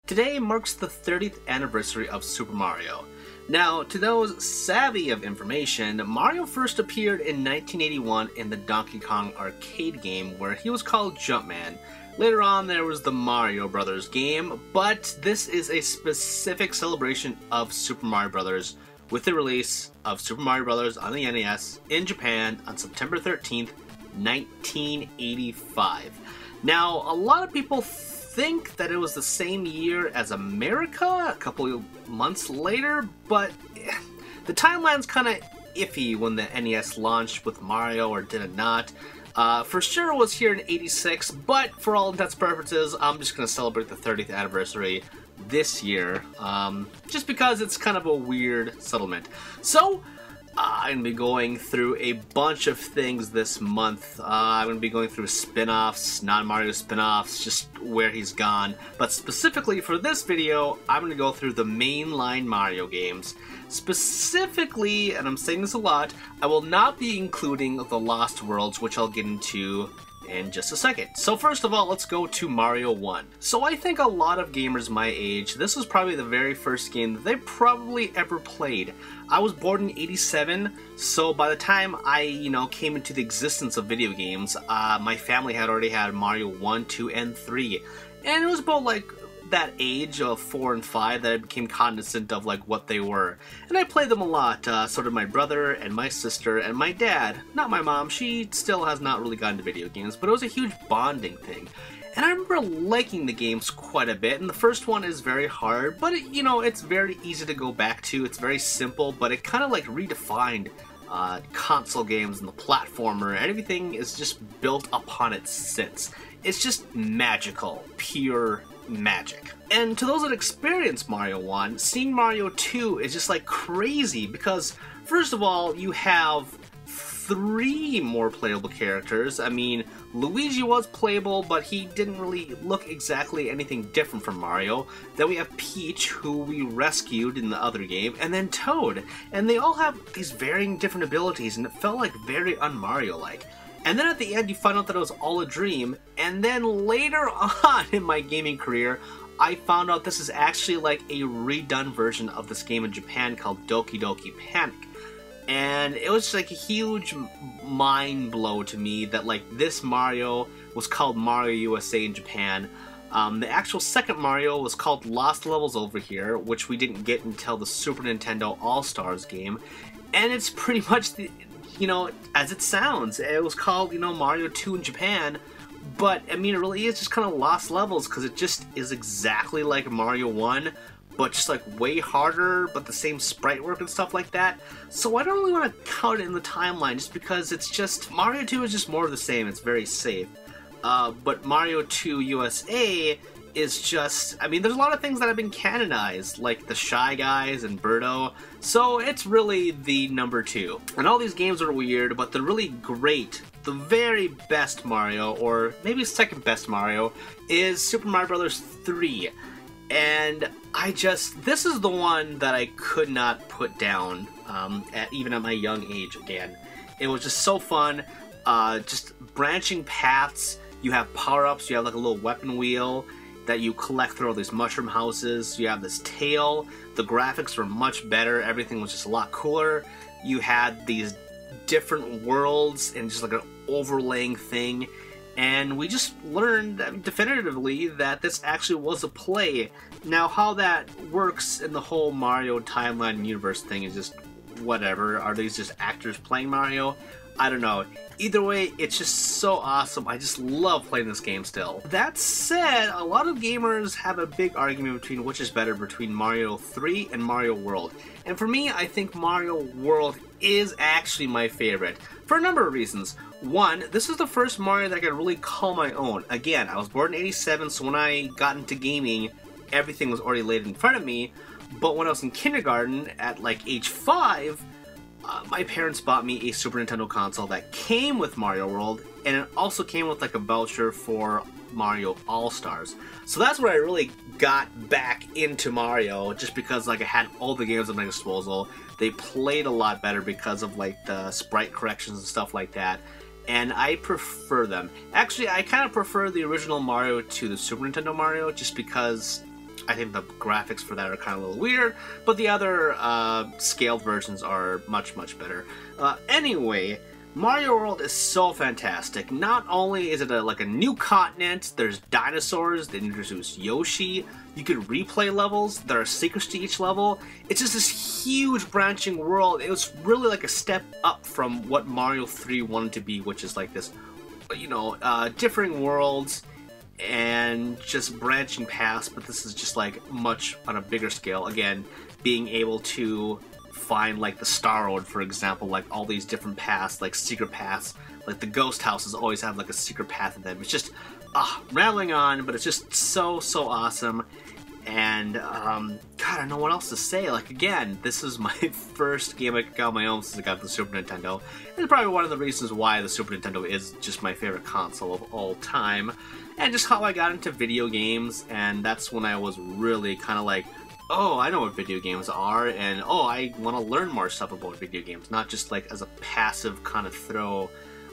Today marks the 30th anniversary of Super Mario. Now, to those savvy of information, Mario first appeared in 1981 in the Donkey Kong arcade game where he was called Jumpman. Later on there was the Mario Brothers game, but this is a specific celebration of Super Mario Brothers with the release of Super Mario Brothers on the NES in Japan on September 13th, 1985. Now, a lot of people think that it was the same year as America, a couple of months later, but the timeline's kind of iffy when the NES launched with Mario or did it not. For sure it was here in 86, but for all intents and purposes, I'm just going to celebrate the 30th anniversary this year, just because it's kind of a weird settlement. So, I'm going to be going through a bunch of things this month. I'm going to be going through spin-offs, non-Mario spin-offs, just where he's gone. But specifically for this video, I'm going to go through the mainline Mario games. Specifically, and I'm saying this a lot, I will not be including the Lost Worlds, which I'll get into in just a second. So first of all, let's go to Mario 1. So I think a lot of gamers my age, this was probably the very first game that they probably ever played. I was born in 87, so by the time I, came into the existence of video games, my family had already had Mario 1, 2, and 3. And it was about like that age of 4 and 5 that I became cognizant of like what they were. And I played them a lot, so did my brother and my sister and my dad. Not my mom, she still has not really gotten to video games, but it was a huge bonding thing. And I remember liking the games quite a bit, and the first one is very hard, but it's very easy to go back to. It's very simple, but it kind of like redefined console games and the platformer, and everything is just built upon it since. It's just magical, pure magic. And to those that experienced Mario 1, seeing Mario 2 is just like crazy because, first of all, you have 3 more playable characters. I mean, Luigi was playable, but he didn't really look exactly anything different from Mario. Then we have Peach, who we rescued in the other game, and then Toad. And they all have these varying different abilities, and it felt like very un-Mario-like. And then at the end, you find out that it was all a dream, and then later on in my gaming career, I found out this is actually like a redone version of this game in Japan called Doki Doki Panic. And it was just like a huge mind blow to me that like this Mario was called Mario USA in Japan. The actual second Mario was called Lost Levels over here, which we didn't get until the Super Nintendo All-Stars game. And it's pretty much the, as it sounds. It was called, Mario 2 in Japan, but I mean, it really is just kind of Lost Levels because it just is exactly like Mario 1, but just like way harder, but the same sprite work and stuff like that. So I don't really want to count it in the timeline just because it's just, Mario 2 is just more of the same, it's very safe. But Mario 2 USA is just, I mean, there's a lot of things that have been canonized, like the Shy Guys and Birdo, so it's really the number 2. And all these games are weird, but they're really great. The very best Mario, or maybe second best Mario, is Super Mario Bros. 3. And this is the one that I could not put down, even at my young age again. It was just so fun, just branching paths, you have power-ups, you have like a little weapon wheel that you collect through all these mushroom houses, you have this tail, the graphics were much better, everything was just a lot cooler, you had these different worlds and just like an overlaying thing. And we just learned definitively that this actually was a play. Now, how that works in the whole Mario timeline universe thing is just whatever. Are these just actors playing Mario? I don't know. Either way, it's just so awesome. I just love playing this game still. That said, a lot of gamers have a big argument between which is better between Mario 3 and Mario World. And for me, I think Mario World is actually my favorite for a number of reasons. One, this is the first Mario that I could really call my own. Again, I was born in 87, so when I got into gaming, everything was already laid in front of me. But when I was in kindergarten, at like age 5, my parents bought me a Super Nintendo console that came with Mario World, and it also came with like a voucher for Mario All-Stars. So that's where I really got back into Mario, just because like I had all the games at my disposal. They played a lot better because of like the sprite corrections and stuff like that. And I prefer them. Actually, I kind of prefer the original Mario to the Super Nintendo Mario, just because I think the graphics for that are kind of a little weird, but the other scaled versions are much, much better. Anyway, Mario World is so fantastic. Not only is it like a new continent, there's dinosaurs, they introduce Yoshi, you could replay levels, there are secrets to each level. It's just this huge branching world. It was really like a step up from what Mario 3 wanted to be, which is like this, you know, differing worlds and just branching paths, but this is just like much on a bigger scale. Again, being able to find like the Star Road, for example, like all these different paths, like secret paths, like the ghost houses always have like a secret path in them. It's just rambling on, but it's just so awesome. And God, I don't know what else to say. Like, again, this is my first game I got on my own since I got the Super Nintendo. It's probably one of the reasons why the Super Nintendo is just my favorite console of all time, and just how I got into video games. And that's when I was really kind of like, oh, I know what video games are, and oh, I want to learn more stuff about video games, not just like as a passive kind of throw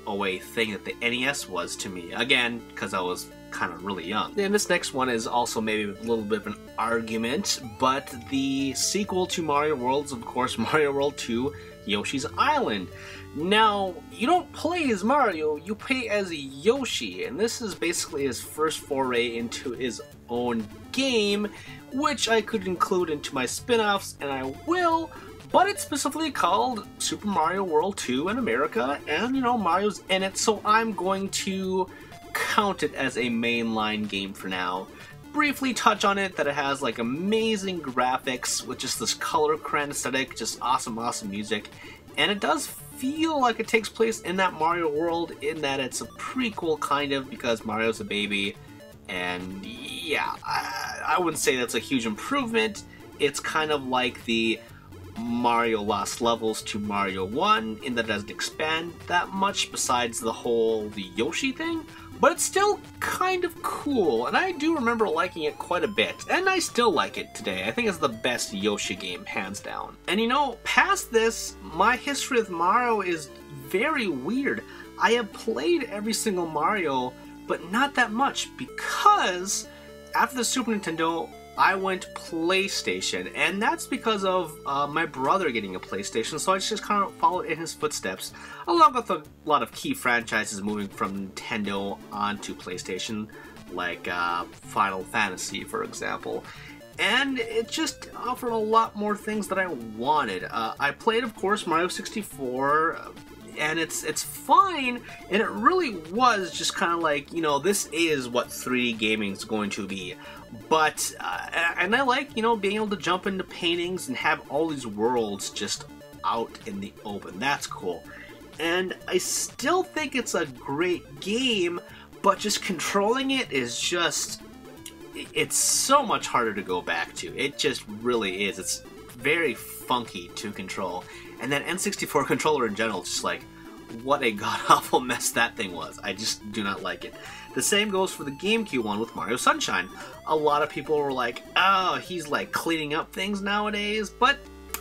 away thing that the NES was to me. Again, because I was kind of really young. And this next one is also maybe a little bit of an argument, but the sequel to Mario World is, of course, Mario World 2 Yoshi's Island. Now, you don't play as Mario, you play as Yoshi, and this is basically his first foray into his own game, which I could include into my spin-offs, and I will, but it's specifically called Super Mario World 2 in America, and, you know, Mario's in it, so I'm going to count it as a mainline game for now. Briefly touch on it, that it has like amazing graphics with just this color crayon aesthetic, just awesome music, and it does feel like it takes place in that Mario world, in that it's a prequel kind of, because Mario's a baby. And yeah, I wouldn't say that's a huge improvement. It's kind of like the Mario Lost Levels to Mario 1, in that it doesn't expand that much besides the Yoshi thing, but it's still kind of cool, and I do remember liking it quite a bit, and I still like it today. I think it's the best Yoshi game, hands down. And you know, past this, my history with Mario is very weird. I have played every single Mario, but not that much, because after the Super Nintendo, I went PlayStation, and that's because of my brother getting a PlayStation, so I just kind of followed in his footsteps, along with a lot of key franchises moving from Nintendo onto PlayStation, like Final Fantasy, for example. And it just offered a lot more things that I wanted. I played, of course, Mario 64, and it's fine, and it really was just kind of like, you know, this is what 3D gaming is going to be. But, and I like, you know, being able to jump into paintings and have all these worlds just out in the open. That's cool. And I still think it's a great game, but just controlling it is just, it's so much harder to go back to. It just really is. It's very funky to control. And that N64 controller in general, just like, what a god-awful mess that thing was. I just do not like it. The same goes for the GameCube one with Mario Sunshine. A lot of people were like, oh, he's like cleaning up things nowadays, but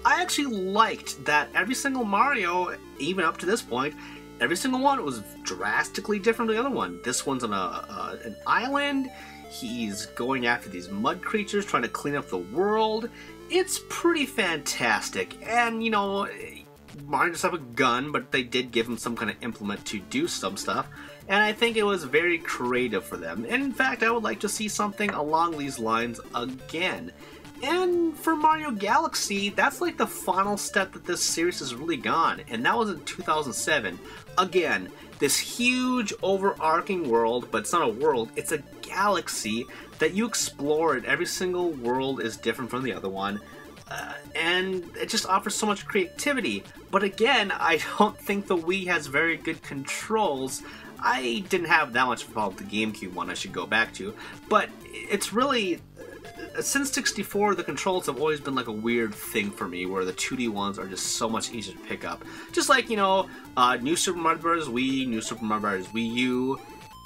I actually liked that every single Mario, even up to this point, every single one was drastically different from the other one. This one's on an island, he's going after these mud creatures, trying to clean up the world. It's pretty fantastic, and you know, Mario doesn't have a gun, but they did give him some kind of implement to do some stuff, and I think it was very creative for them. And in fact, I would like to see something along these lines again. And for Mario Galaxy, that's like the final step that this series has really gone, and that was in 2007. Again, this huge overarching world, but it's not a world, it's a galaxy that you explore, and every single world is different from the other one. And it just offers so much creativity. But again, I don't think the Wii has very good controls. I didn't have that much involved with the GameCube one I should go back to, but it's really, since 64, the controls have always been like a weird thing for me, where the 2D ones are just so much easier to pick up. Just like, you know, New Super Mario Bros. Wii, New Super Mario Bros. Wii U,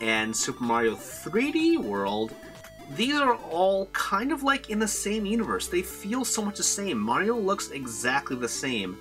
and Super Mario 3D World. These are all kind of like in the same universe. They feel so much the same. Mario looks exactly the same.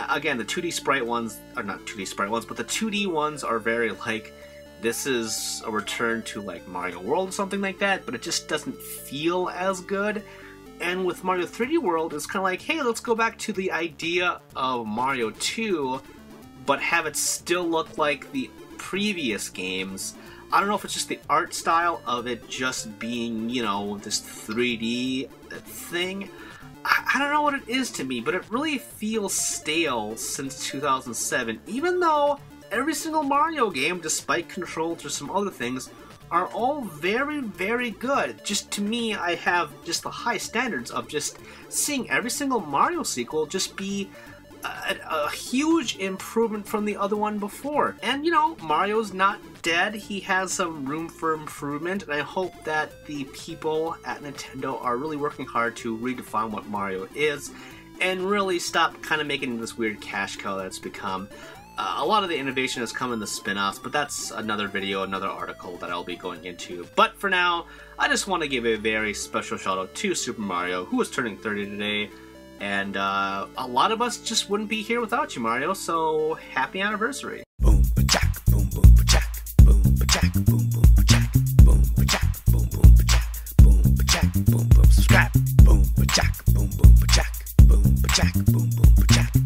Again, the 2D sprite ones are not 2D sprite ones, but the 2D ones are very like this is a return to like Mario World or something like that, but it just doesn't feel as good. And with Mario 3D World, it's kind of like, hey, let's go back to the idea of Mario 2, but have it still look like the previous games. I don't know if it's just the art style of it just being, you know, this 3D thing. I don't know what it is to me, but it really feels stale since 2007, even though every single Mario game, despite controls or some other things, are all very, very good. Just to me, I have just the high standards of just seeing every single Mario sequel just be a huge improvement from the other one before. And you know, Mario's not dead. He has some room for improvement, and I hope that the people at Nintendo are really working hard to redefine what Mario is and really stop kind of making this weird cash cow that it's become. A lot of the innovation has come in the spin-offs, but that's another video, another article that I'll be going into. But for now, I just want to give a very special shout out to Super Mario, who is turning 30 today. And a lot of us just wouldn't be here without you, Mario, so happy anniversary. Boom, ba-jack, boom, boom, ba-jack, boom, ba-jack, boom, boom, ba-jack, boom, ba-jack, boom, boom, ba-jack, boom, ba-jack, boom, boom, subscribe, boom, ba-jack, boom, boom, ba-jack, boom, ba-jack, boom, boom, ba-jack.